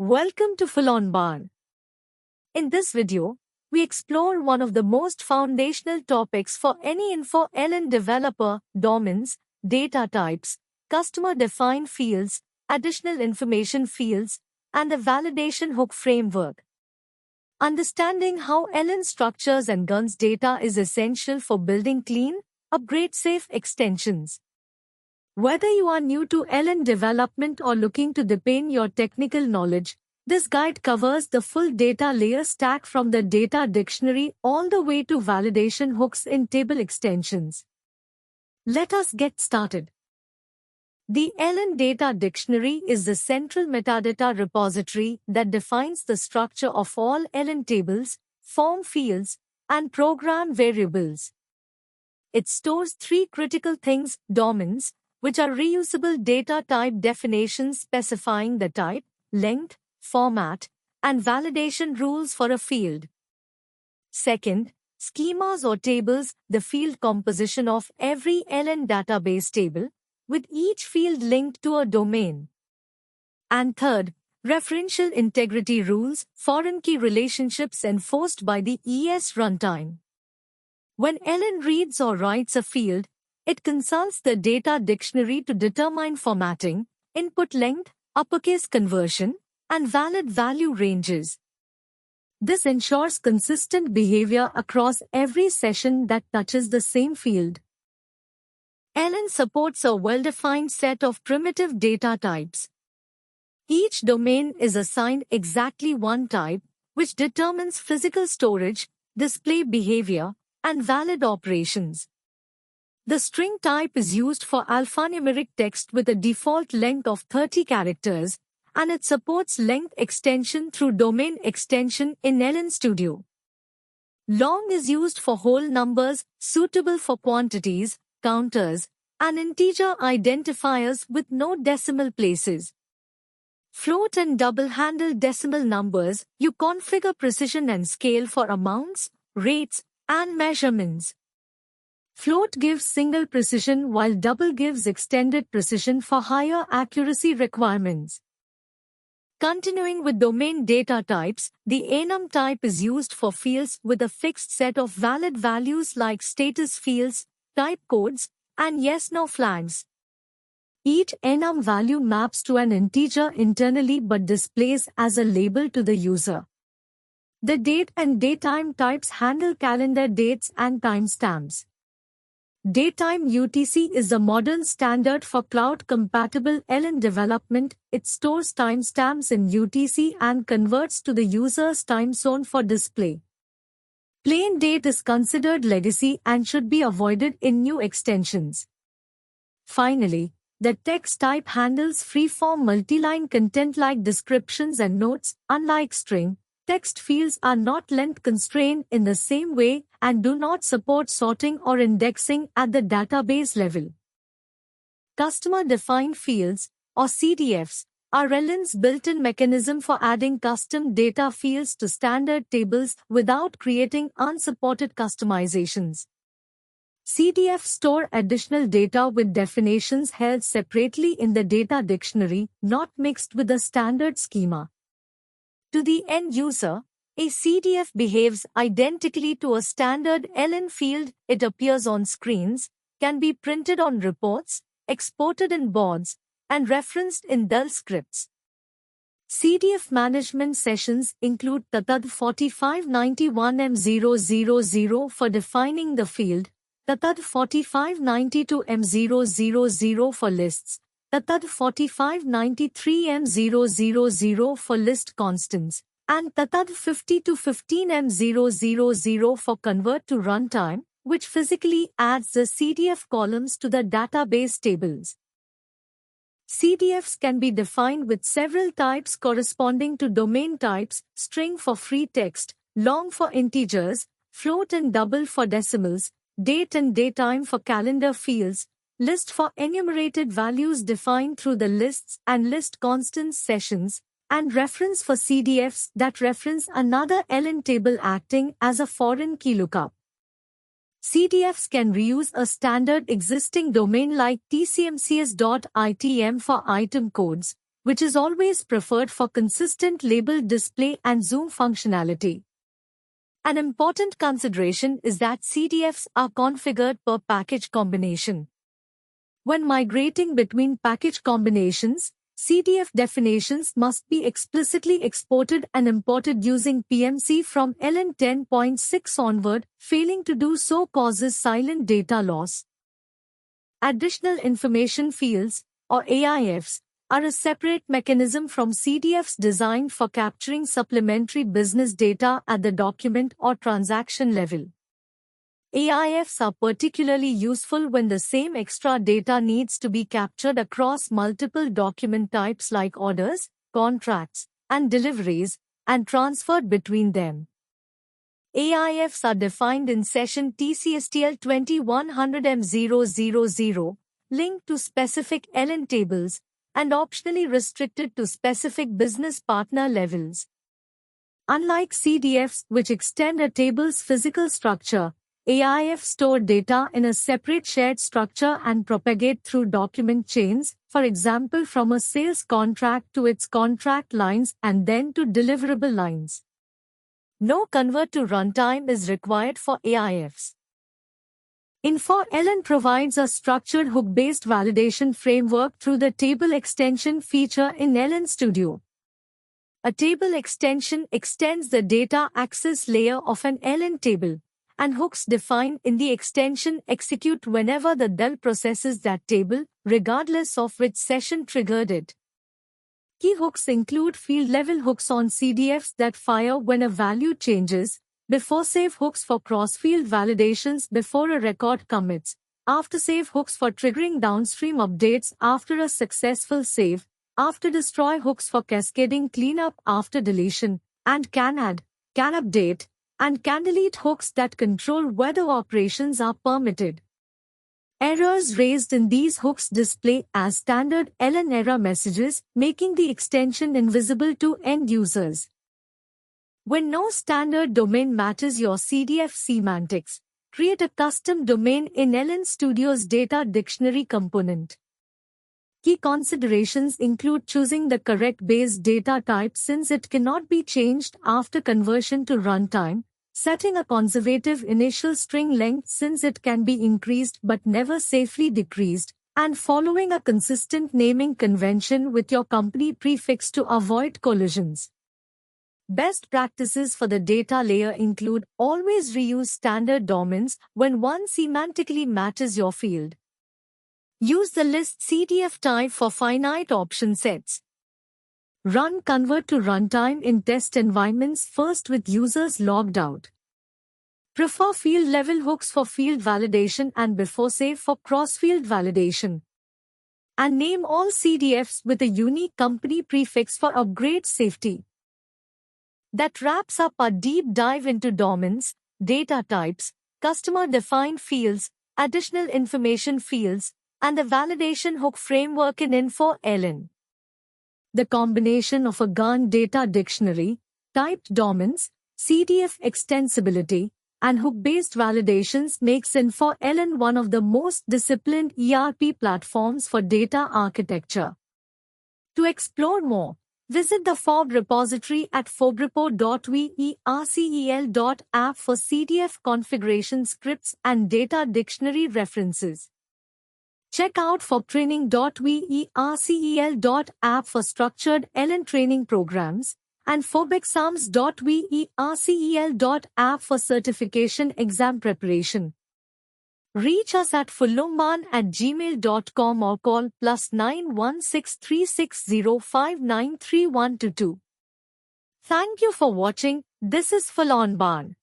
Welcome to Full On Bar. In this video, we explore one of the most foundational topics for any InfoLN developer: domains, data types, customer-defined fields, additional information fields, and the validation hook framework. Understanding how LN structures and guns data is essential for building clean, upgrade-safe extensions. Whether you are new to LN development or looking to deepen your technical knowledge, this guide covers the full data layer stack from the data dictionary all the way to validation hooks in table extensions. Let us get started. The LN Data Dictionary is the central metadata repository that defines the structure of all LN tables, form fields, and program variables. It stores three critical things: domains, which are reusable data type definitions specifying the type, length, format, and validation rules for a field. Second, schemas or tables, the field composition of every LN database table, with each field linked to a domain. And third, referential integrity rules, foreign key relationships enforced by the ES runtime. When LN reads or writes a field, it consults the data dictionary to determine formatting, input length, uppercase conversion, and valid value ranges. This ensures consistent behavior across every session that touches the same field. LN supports a well-defined set of primitive data types. Each domain is assigned exactly one type, which determines physical storage, display behavior, and valid operations. The string type is used for alphanumeric text with a default length of 30 characters, and it supports length extension through domain extension in LN Studio. Long is used for whole numbers, suitable for quantities, counters, and integer identifiers with no decimal places. Float and double-handle decimal numbers, you configure precision and scale for amounts, rates, and measurements. Float gives single precision while double gives extended precision for higher accuracy requirements. Continuing with domain data types, the enum type is used for fields with a fixed set of valid values like status fields, type codes, and yes/no flags. Each enum value maps to an integer internally but displays as a label to the user. The date and datetime types handle calendar dates and timestamps. Datetime UTC is the modern standard for cloud-compatible LN development. It stores timestamps in UTC and converts to the user's time zone for display. Plain date is considered legacy and should be avoided in new extensions. Finally, the text type handles free-form multi-line content like descriptions and notes. Unlike string, text fields are not length-constrained in the same way and do not support sorting or indexing at the database level. Customer-defined fields, or CDFs, are LN's built-in mechanism for adding custom data fields to standard tables without creating unsupported customizations. CDFs store additional data with definitions held separately in the data dictionary, not mixed with the standard schema. To the end user, a CDF behaves identically to a standard LN field. It appears on screens, can be printed on reports, exported in boards, and referenced in DEL scripts. CDF management sessions include TATAD 4591M000 for defining the field, TATAD 4592M000 for lists, TATAD 4593M000 for list constants, and TATAD 50-15M000 for convert to runtime, which physically adds the CDF columns to the database tables. CDFs can be defined with several types corresponding to domain types: string for free text, long for integers, float and double for decimals, date and datetime for calendar fields, list for enumerated values defined through the lists and list constants sessions, and reference for CDFs that reference another LN table acting as a foreign key lookup. CDFs can reuse a standard existing domain like tcmcs.itm for item codes, which is always preferred for consistent label display and zoom functionality. An important consideration is that CDFs are configured per package combination. When migrating between package combinations, CDF definitions must be explicitly exported and imported using PMC from LN 10.6 onward. Failing to do so causes silent data loss. Additional information fields, or AIFs, are a separate mechanism from CDFs designed for capturing supplementary business data at the document or transaction level. AIFs are particularly useful when the same extra data needs to be captured across multiple document types like orders, contracts, and deliveries, and transferred between them. AIFs are defined in session TCSTL 2100M000, linked to specific LN tables, and optionally restricted to specific business partner levels. Unlike CDFs, which extend a table's physical structure, AIFs store data in a separate shared structure and propagate through document chains, for example from a sales contract to its contract lines and then to deliverable lines. No convert to runtime is required for AIFs. InfoLN provides a structured hook-based validation framework through the table extension feature in LN Studio. A table extension extends the data access layer of an LN table, and hooks defined in the extension execute whenever the DEL processes that table, regardless of which session triggered it. Key hooks include field-level hooks on CDFs that fire when a value changes, before-save hooks for cross-field validations before a record commits, after-save hooks for triggering downstream updates after a successful save, after-destroy hooks for cascading cleanup after deletion, and can add, can update, and can delete hooks that control whether operations are permitted. Errors raised in these hooks display as standard LN error messages, making the extension invisible to end users. When no standard domain matches your CDF semantics, create a custom domain in LN Studio's data dictionary component. Key considerations include choosing the correct base data type since it cannot be changed after conversion to runtime, setting a conservative initial string length since it can be increased but never safely decreased, and following a consistent naming convention with your company prefix to avoid collisions. Best practices for the data layer include always reuse standard domains when one semantically matches your field. Use the list CDF type for finite option sets. Run convert to runtime in test environments first with users logged out. Prefer field-level hooks for field validation and before save for cross-field validation. And name all CDFs with a unique company prefix for upgrade safety. That wraps up our deep dive into domains, data types, customer-defined fields, additional information fields, and the validation hook framework in InfoLN. The combination of a GAN data dictionary, typed domains, CDF extensibility, and hook-based validations makes InfoLN one of the most disciplined ERP platforms for data architecture. To explore more, visit the FOB repository at fobrepo.vercel.app for CDF configuration scripts and data dictionary references. Check out fobtraining.vercel.app for structured LN training programs, and fobexams.vercel.app for certification exam preparation. Reach us at fullomban@gmail.com or call +916360593122. Thank you for watching. This is Fullomban.